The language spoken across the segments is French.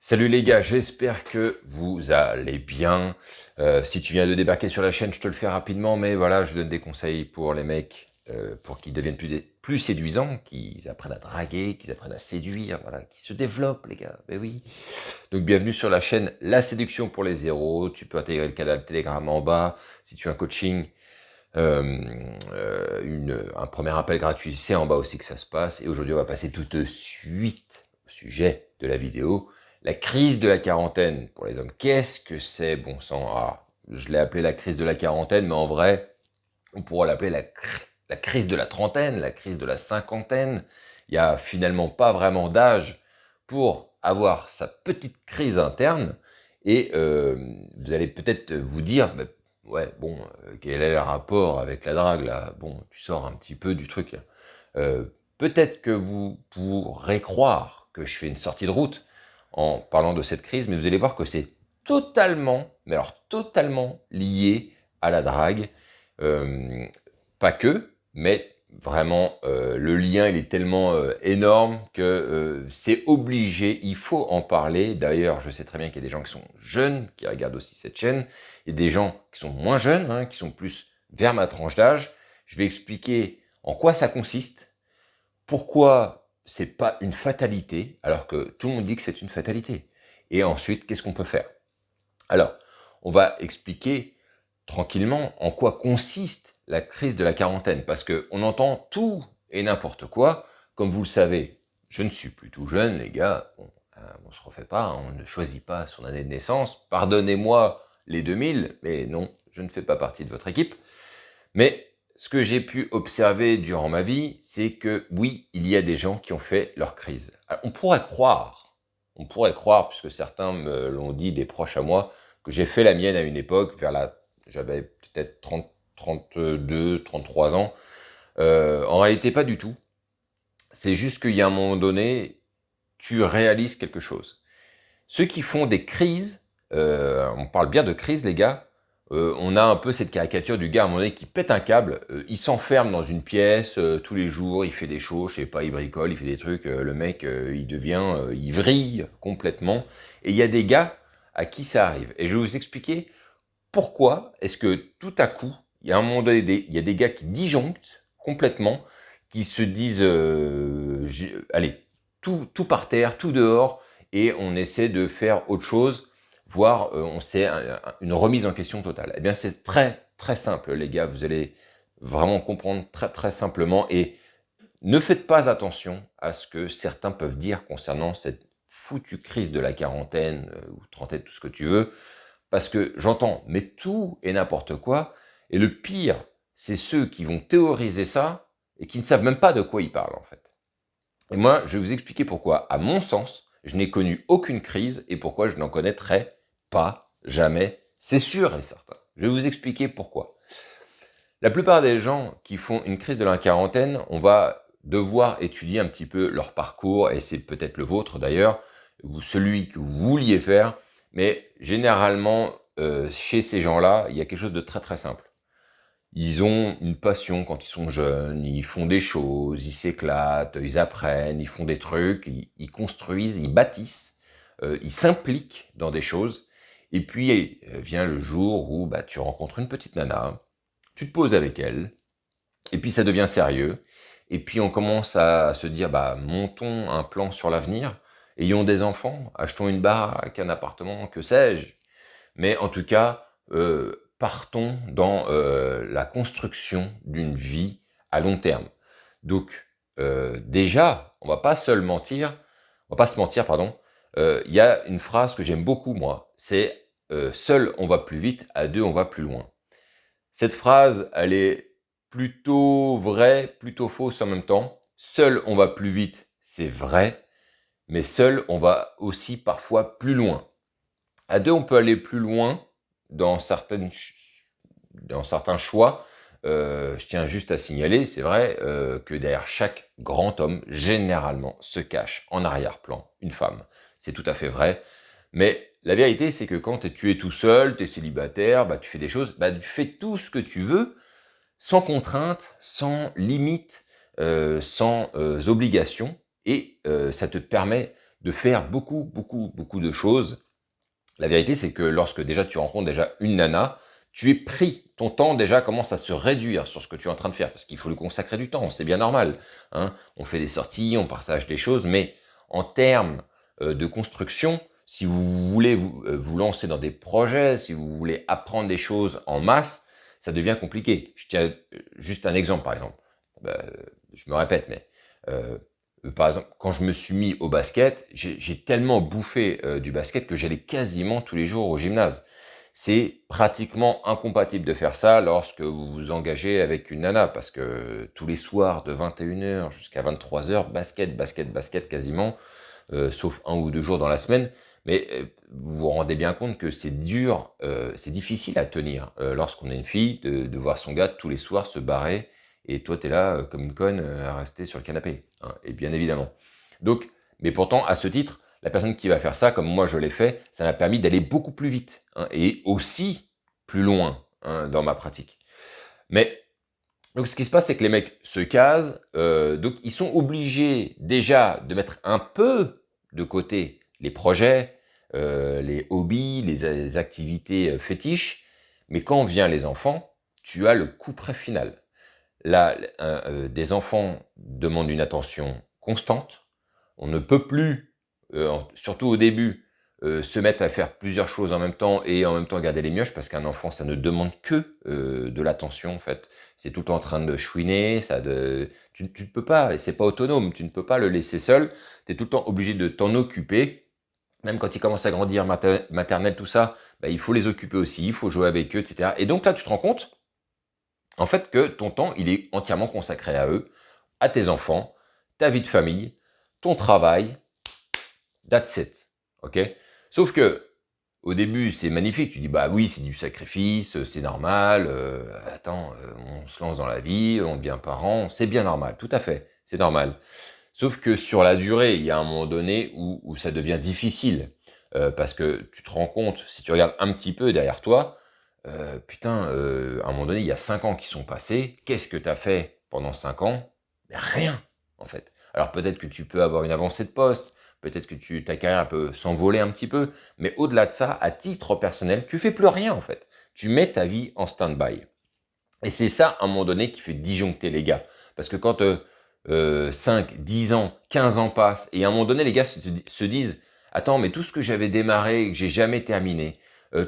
Salut les gars, j'espère que vous allez bien. Si tu viens de débarquer sur la chaîne, je te le fais rapidement, mais voilà, je donne des conseils pour les mecs, pour qu'ils deviennent plus séduisants, qu'ils apprennent à draguer, qu'ils apprennent à séduire, voilà, qu'ils se développent les gars, ben oui. Donc bienvenue sur la chaîne La Séduction pour les zéros, tu peux intégrer le canal Telegram en bas, si tu as un coaching, un premier appel gratuit, c'est en bas aussi que ça se passe, et aujourd'hui on va passer tout de suite au sujet de la vidéo. La crise de la quarantaine pour les hommes, qu'est-ce que c'est, bon sang? Alors, je l'ai appelé la crise de la quarantaine, mais en vrai, on pourrait l'appeler la crise de la trentaine, la crise de la cinquantaine. Il n'y a finalement pas vraiment d'âge pour avoir sa petite crise interne, et vous allez peut-être vous dire, bah, ouais, bon, quel est le rapport avec la drague, là? Bon, tu sors un petit peu du truc. Peut-être que vous pourrez croire que je fais une sortie de route en parlant de cette crise, mais vous allez voir que c'est totalement, mais alors totalement lié à la drague. Euh, Pas que, mais vraiment, le lien il est tellement énorme que c'est obligé, il faut en parler. D'ailleurs, je sais très bien qu'il y a des gens qui sont jeunes, qui regardent aussi cette chaîne, et des gens qui sont moins jeunes, hein, qui sont plus vers ma tranche d'âge. Je vais expliquer en quoi ça consiste, pourquoi c'est pas une fatalité, alors que tout le monde dit que c'est une fatalité. Et ensuite, qu'est-ce qu'on peut faire? Alors, on va expliquer tranquillement en quoi consiste la crise de la quarantaine, parce qu'on entend tout et n'importe quoi. Comme vous le savez, je ne suis plus tout jeune, les gars. Bon, on se refait pas, hein, on ne choisit pas son année de naissance. Pardonnez-moi les 2000, mais non, je ne fais pas partie de votre équipe. Mais ce que j'ai pu observer durant ma vie, c'est que oui, il y a des gens qui ont fait leur crise. Alors, on pourrait croire, puisque certains me l'ont dit, des proches à moi, que j'ai fait la mienne à une époque, j'avais peut-être 30, 32, 33 ans. En réalité, pas du tout. C'est juste qu'il y a un moment donné, tu réalises quelque chose. Ceux qui font des crises, on parle bien de crise les gars, on a un peu cette caricature du gars à un moment donné qui pète un câble, il s'enferme dans une pièce tous les jours, il fait des shows, je sais pas, il bricole, il fait des trucs, le mec il vrille complètement. Et il y a des gars à qui ça arrive. Et je vais vous expliquer pourquoi est-ce que tout à coup, il y a un moment donné, il y a des gars qui disjonctent complètement, qui se disent, allez, tout par terre, tout dehors, et on essaie de faire autre chose, voire on sait une remise en question totale. Eh bien, c'est très très simple, les gars. Vous allez vraiment comprendre très très simplement, et ne faites pas attention à ce que certains peuvent dire concernant cette foutue crise de la quarantaine ou trentaine, tout ce que tu veux. Parce que j'entends, mais tout et n'importe quoi, et le pire, c'est ceux qui vont théoriser ça et qui ne savent même pas de quoi ils parlent en fait. Et moi, je vais vous expliquer pourquoi, à mon sens, je n'ai connu aucune crise et pourquoi je n'en connaîtrai pas jamais, c'est sûr et certain. Je vais vous expliquer pourquoi. La plupart des gens qui font une crise de la quarantaine, on va devoir étudier un petit peu leur parcours, et c'est peut-être le vôtre d'ailleurs, ou celui que vous vouliez faire, mais généralement, chez ces gens-là, il y a quelque chose de très très simple. Ils ont une passion quand ils sont jeunes, ils font des choses, ils s'éclatent, ils apprennent, ils font des trucs, ils construisent, ils bâtissent, ils s'impliquent dans des choses, et puis vient le jour où bah, tu rencontres une petite nana, tu te poses avec elle, et puis ça devient sérieux, et puis on commence à se dire, bah, montons un plan sur l'avenir, ayons des enfants, achetons une baraque, un appartement, que sais-je. Mais en tout cas, partons dans la construction d'une vie à long terme. Donc, déjà, on va pas se mentir, pardon, il y a une phrase que j'aime beaucoup, moi, c'est seul on va plus vite, à deux on va plus loin ». Cette phrase, elle est plutôt vraie, plutôt fausse en même temps. Seul on va plus vite, c'est vrai, mais seul on va aussi parfois plus loin. À deux, on peut aller plus loin dans certains choix. Je tiens juste à signaler, c'est vrai, que derrière chaque grand homme, généralement, se cache en arrière-plan une femme. C'est tout à fait vrai. Mais la vérité, c'est que quand tu es tout seul, tu es célibataire, bah, tu fais des choses, bah, tu fais tout ce que tu veux, sans contrainte, sans limite, sans obligation, et ça te permet de faire beaucoup, beaucoup, beaucoup de choses. La vérité, c'est que lorsque déjà tu rencontres déjà une nana, tu es pris. Ton temps déjà commence à se réduire sur ce que tu es en train de faire, parce qu'il faut lui consacrer du temps, c'est bien normal. Hein. On fait des sorties, on partage des choses, mais en termes de construction, si vous voulez vous lancer dans des projets, si vous voulez apprendre des choses en masse, ça devient compliqué. Je tiens juste un exemple, par exemple. Je me répète, mais par exemple, quand je me suis mis au basket, j'ai tellement bouffé du basket que j'allais quasiment tous les jours au gymnase. C'est pratiquement incompatible de faire ça lorsque vous vous engagez avec une nana, parce que tous les soirs de 21h jusqu'à 23h, basket, basket, basket quasiment, sauf 1 ou 2 jours dans la semaine. Mais vous vous rendez bien compte que c'est dur, c'est difficile à tenir lorsqu'on est une fille, de voir son gars tous les soirs se barrer, et toi tu es là comme une conne à rester sur le canapé, hein, et bien évidemment. Donc, mais pourtant, à ce titre, la personne qui va faire ça, comme moi je l'ai fait, ça m'a permis d'aller beaucoup plus vite, hein, et aussi plus loin, hein, dans ma pratique. Mais donc ce qui se passe, c'est que les mecs se casent, donc ils sont obligés déjà de mettre un peu de côté les projets, les hobbies, les activités fétiches, mais quand vient les enfants, tu as le couperet final. Là, des enfants demandent une attention constante. On ne peut plus, surtout au début, se mettre à faire plusieurs choses en même temps et en même temps garder les mioches, parce qu'un enfant, ça ne demande que de l'attention, en fait. C'est tout le temps en train de chouiner, tu ne peux pas, et c'est pas autonome, tu ne peux pas le laisser seul, tu es tout le temps obligé de t'en occuper. Même quand ils commencent à grandir, maternelle, tout ça, bah, il faut les occuper aussi, il faut jouer avec eux, etc. Et donc là, tu te rends compte, en fait, que ton temps, il est entièrement consacré à eux, à tes enfants, ta vie de famille, ton travail, that's it. Ok? Sauf que, au début, c'est magnifique. Tu dis, bah oui, c'est du sacrifice, c'est normal. Attends, on se lance dans la vie, on devient parent, c'est bien normal. Tout à fait, c'est normal. Sauf que sur la durée, il y a un moment donné où ça devient difficile. Parce que tu te rends compte, si tu regardes un petit peu derrière toi, putain, à un moment donné, il y a 5 ans qui sont passés. Qu'est-ce que tu as fait pendant 5 ans? Ben, rien, en fait. Alors peut-être que tu peux avoir une avancée de poste, peut-être que ta carrière peut s'envoler un petit peu, mais au-delà de ça, à titre personnel, tu fais plus rien, en fait. Tu mets ta vie en stand-by. Et c'est ça, à un moment donné, qui fait disjoncter les gars. Parce que quand 5, 10 ans, 15 ans passent, et à un moment donné, les gars se disent, attends, mais tout ce que j'avais démarré et que j'ai jamais terminé,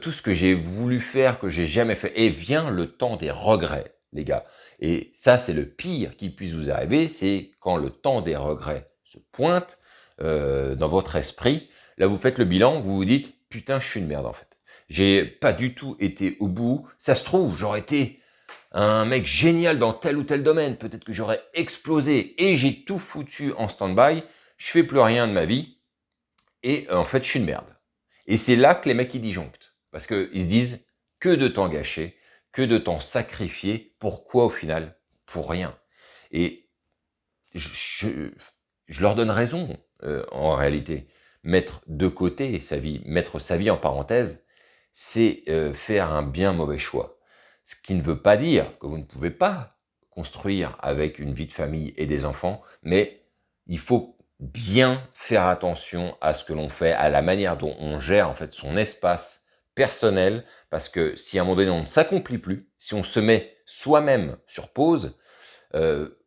tout ce que j'ai voulu faire, que j'ai jamais fait, et vient le temps des regrets, les gars. Et ça, c'est le pire qui puisse vous arriver, c'est quand le temps des regrets se pointe dans votre esprit. Là, vous faites le bilan, vous vous dites, putain, je suis une merde en fait. J'ai pas du tout été au bout. Ça se trouve, j'aurais été un mec génial dans tel ou tel domaine. Peut-être que j'aurais explosé et j'ai tout foutu en stand-by. Je fais plus rien de ma vie et en fait, je suis une merde. Et c'est là que les mecs ils disjonctent. Parce qu'ils se disent que de temps gâché, que de temps sacrifié. Pourquoi au final? Pour rien. Et je, je leur donne raison en réalité. Mettre de côté sa vie, mettre sa vie en parenthèse, c'est faire un bien mauvais choix. Ce qui ne veut pas dire que vous ne pouvez pas construire avec une vie de famille et des enfants, mais il faut bien faire attention à ce que l'on fait, à la manière dont on gère en fait son espace personnel, parce que si à un moment donné on ne s'accomplit plus, si on se met soi-même sur pause,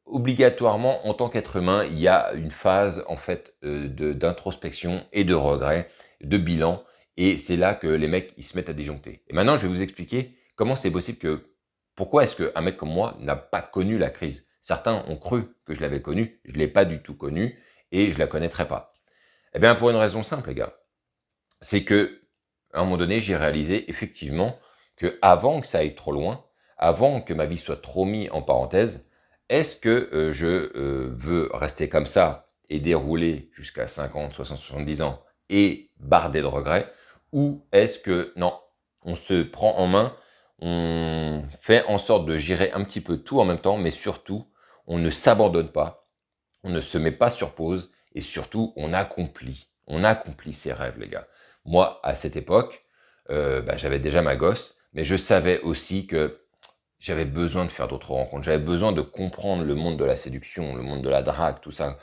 obligatoirement en tant qu'être humain, il y a une phase en fait d'introspection et de regret, de bilan, et c'est là que les mecs ils se mettent à disjoncter. Et maintenant, je vais vous expliquer comment c'est possible pourquoi est-ce qu'un mec comme moi n'a pas connu la crise. Certains ont cru que je l'avais connue, je l'ai pas du tout connue et je la connaîtrai pas. Eh bien, pour une raison simple, les gars, c'est que à un moment donné, j'ai réalisé effectivement que avant que ça aille trop loin, avant que ma vie soit trop mise en parenthèse, est-ce que je veux rester comme ça et dérouler jusqu'à 50, 60, 70 ans et barder de regrets, ou est-ce que non, on se prend en main, on fait en sorte de gérer un petit peu tout en même temps, mais surtout, on ne s'abandonne pas, on ne se met pas sur pause, et surtout, on accomplit ses rêves, les gars. Moi, à cette époque, j'avais déjà ma gosse, mais je savais aussi que j'avais besoin de faire d'autres rencontres. J'avais besoin de comprendre le monde de la séduction, le monde de la drague, tout ça.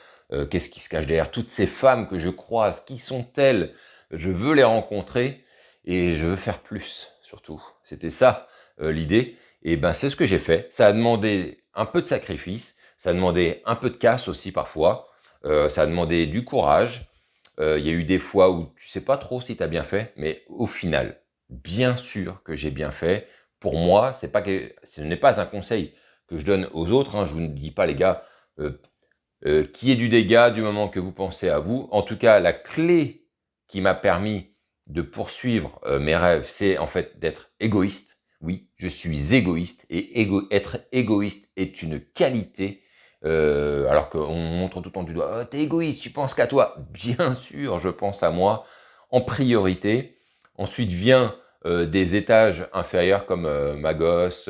qu'est-ce qui se cache derrière toutes ces femmes que je croise, qui sont-elles? Je veux les rencontrer et je veux faire plus, surtout. C'était ça l'idée. Et ben c'est ce que j'ai fait. Ça a demandé un peu de sacrifice, ça a demandé un peu de casse aussi parfois, ça a demandé du courage. Il y a eu des fois où tu sais pas trop si tu as bien fait, mais au final, bien sûr que j'ai bien fait. Pour moi, ce n'est pas un conseil que je donne aux autres. Hein. Je vous ne dis pas, les gars, euh, qui est du dégât du moment que vous pensez à vous. En tout cas, la clé qui m'a permis de poursuivre mes rêves, c'est en fait d'être égoïste. Oui, je suis égoïste et être égoïste est une qualité. Alors qu'on montre tout le temps du doigt, oh, t'es égoïste, tu penses qu'à toi. Bien sûr, je pense à moi en priorité. Ensuite vient des étages inférieurs comme ma gosse,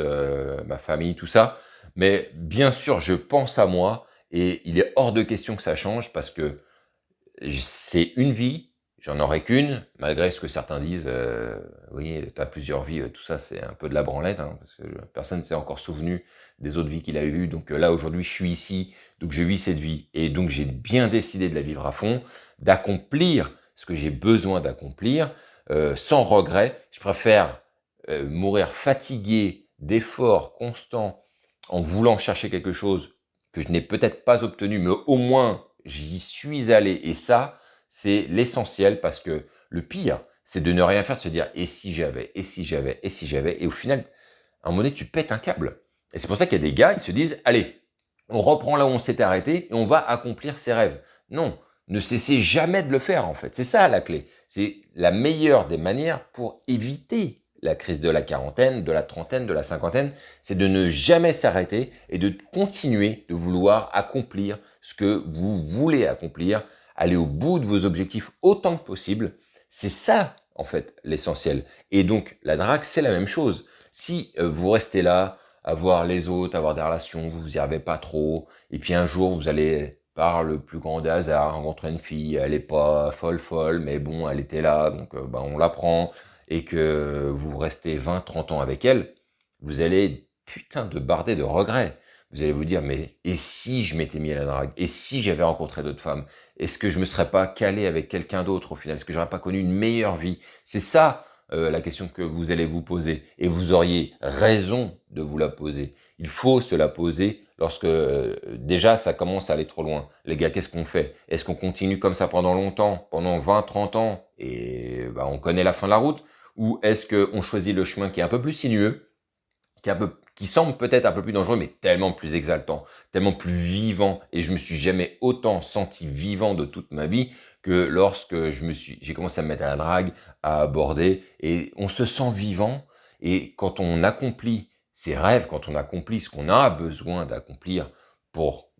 ma famille, tout ça. Mais bien sûr, je pense à moi et il est hors de question que ça change parce que c'est une vie, j'en aurai qu'une, malgré ce que certains disent, oui, tu as plusieurs vies, tout ça c'est un peu de la branlette, hein, parce que personne ne s'est encore souvenu des autres vies qu'il a eues. Donc là aujourd'hui je suis ici, donc je vis cette vie, et donc j'ai bien décidé de la vivre à fond, d'accomplir ce que j'ai besoin d'accomplir, sans regret. Je préfère mourir fatigué d'efforts constants en voulant chercher quelque chose que je n'ai peut-être pas obtenu, mais au moins j'y suis allé. Et ça, c'est l'essentiel parce que le pire, c'est de ne rien faire, se dire et si j'avais, et si j'avais, et si j'avais. Et au final, à un moment donné, tu pètes un câble. Et c'est pour ça qu'il y a des gars, ils se disent allez, on reprend là où on s'était arrêté et on va accomplir ses rêves. Non, ne cessez jamais de le faire en fait. C'est ça la clé. C'est la meilleure des manières pour éviter la crise de la quarantaine, de la trentaine, de la cinquantaine, c'est de ne jamais s'arrêter et de continuer de vouloir accomplir ce que vous voulez accomplir, aller au bout de vos objectifs autant que possible. C'est ça, en fait, l'essentiel. Et donc, la drague, c'est la même chose. Si vous restez là, à voir les autres, avoir des relations, vous n'y arrivez pas trop, et puis un jour, vous allez, par le plus grand des hasards, rencontrer une fille, elle est pas folle, mais bon, elle était là, donc on la prend, et que vous restez 20, 30 ans avec elle, vous allez, putain de barder de regrets. Vous allez vous dire, mais et si je m'étais mis à la drague? Et si j'avais rencontré d'autres femmes? Est-ce que je me serais pas calé avec quelqu'un d'autre au final? Est-ce que j'aurais pas connu une meilleure vie? C'est ça la question que vous allez vous poser. Et vous auriez raison de vous la poser. Il faut se la poser lorsque déjà ça commence à aller trop loin. Les gars, qu'est-ce qu'on fait? Est-ce qu'on continue comme ça pendant longtemps, pendant 20, 30 ans, et on connaît la fin de la route? Ou est-ce qu'on choisit le chemin qui est un peu plus sinueux, qui semble peut-être un peu plus dangereux, mais tellement plus exaltant, tellement plus vivant, et je me suis jamais autant senti vivant de toute ma vie que lorsque j'ai commencé à me mettre à la drague, à aborder, et on se sent vivant, et quand on accomplit ses rêves, quand on accomplit ce qu'on a besoin d'accomplir pour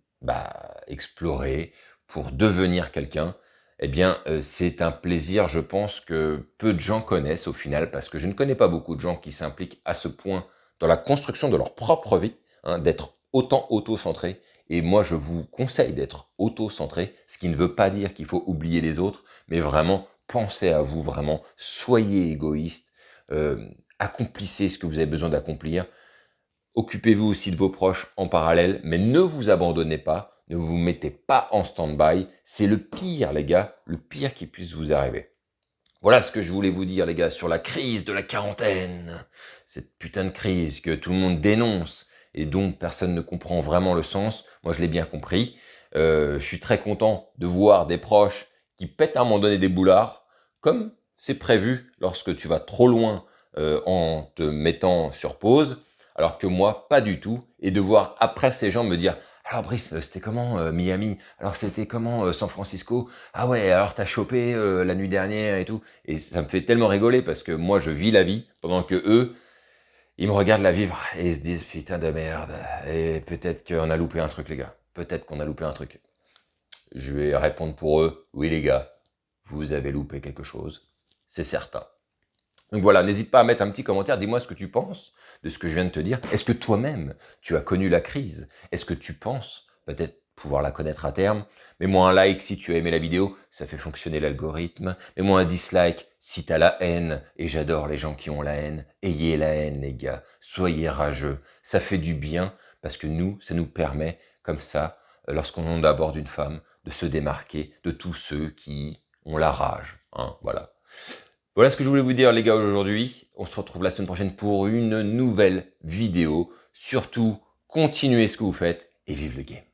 explorer, pour devenir quelqu'un, eh bien, c'est un plaisir, je pense, que peu de gens connaissent au final, parce que je ne connais pas beaucoup de gens qui s'impliquent à ce point dans la construction de leur propre vie, hein, d'être autant auto-centré. Et moi, je vous conseille d'être auto-centré, ce qui ne veut pas dire qu'il faut oublier les autres, mais vraiment pensez à vous, vraiment soyez égoïste, accomplissez ce que vous avez besoin d'accomplir, occupez-vous aussi de vos proches en parallèle, mais ne vous abandonnez pas, ne vous mettez pas en stand-by, c'est le pire les gars, le pire qui puisse vous arriver. Voilà ce que je voulais vous dire les gars sur la crise de la quarantaine. Cette putain de crise que tout le monde dénonce et dont personne ne comprend vraiment le sens. Moi je l'ai bien compris. Je suis très content de voir des proches qui pètent à un moment donné des boulards, comme c'est prévu lorsque tu vas trop loin en te mettant sur pause, alors que moi pas du tout. Et de voir après ces gens me dire alors Brice, c'était comment Miami? Alors c'était comment San Francisco? Ah ouais, alors t'as chopé la nuit dernière et tout. Et ça me fait tellement rigoler parce que moi je vis la vie pendant que eux, ils me regardent la vivre et ils se disent putain de merde. Et peut-être qu'on a loupé un truc les gars. Peut-être qu'on a loupé un truc. Je vais répondre pour eux, oui les gars, vous avez loupé quelque chose. C'est certain. Donc voilà, n'hésite pas à mettre un petit commentaire, dis-moi ce que tu penses de ce que je viens de te dire. Est-ce que toi-même, tu as connu la crise? Est-ce que tu penses peut-être pouvoir la connaître à terme? Mets-moi un like si tu as aimé la vidéo, ça fait fonctionner l'algorithme. Mets-moi un dislike si tu as la haine, et j'adore les gens qui ont la haine. Ayez la haine les gars, soyez rageux, ça fait du bien, parce que nous, ça nous permet, comme ça, lorsqu'on aborde une femme, de se démarquer de tous ceux qui ont la rage. Hein, voilà. Voilà ce que je voulais vous dire les gars aujourd'hui. On se retrouve la semaine prochaine pour une nouvelle vidéo. Surtout, continuez ce que vous faites et vive le game.